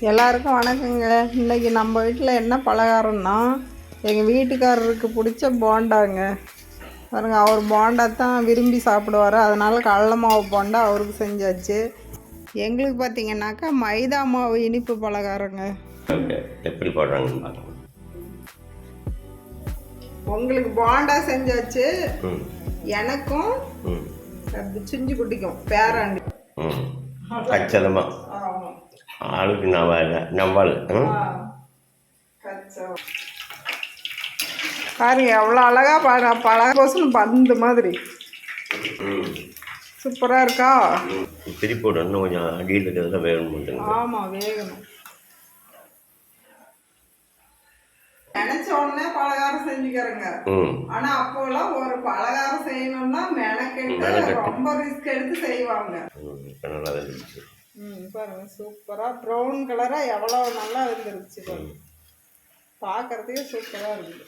எல்லாருக்கும் வணக்கங்க. இன்றைக்கி நம்ம வீட்டில் என்ன பலகாரம்னா எங்கள் வீட்டுக்காரருக்கு பிடிச்ச போண்டாங்க. பாருங்க, அவர் போண்டா தான் விரும்பி சாப்பிடுவார். அதனால் கடலை மாவு போண்டா அவருக்கு செஞ்சாச்சு. எங்களுக்கு பார்த்திங்கனாக்கா மைதா மாவு இனிப்பு பலகாரங்க. எப்படி போடுறாங்கன்னு பார்க்கலாம். உங்களுக்கு போண்டா செஞ்சாச்சு, எனக்கும் சிஞ்சு குட்டிக்கும் பேராண்டி கச்சதமா ஆளுக்கு நவ்வாள் பாருங்க எவ்வளோ அழகா பழகோசம் பந்து மாதிரி சூப்பராக இருக்கா. திருப்பி இன்னும் கொஞ்சம் அடியில் இருக்கிறத வேகணும். ஆமாம், வேகணும். நினைச்ச உடனே பலகாரம் செஞ்சுக்கிறேங்க. ஆனா அப்போலாம் ஒரு பலகாரம் செய்யணும்னா மெனக்கெட்டு ரொம்ப ரிஸ்க் எடுத்து செய்வாங்க. பாருங்க, சூப்பரா ப்ரௌன் கலரா எவ்வளவு நல்லா இருந்துருச்சு. பாக்குறதுக்கே சூப்பரா இருக்குது.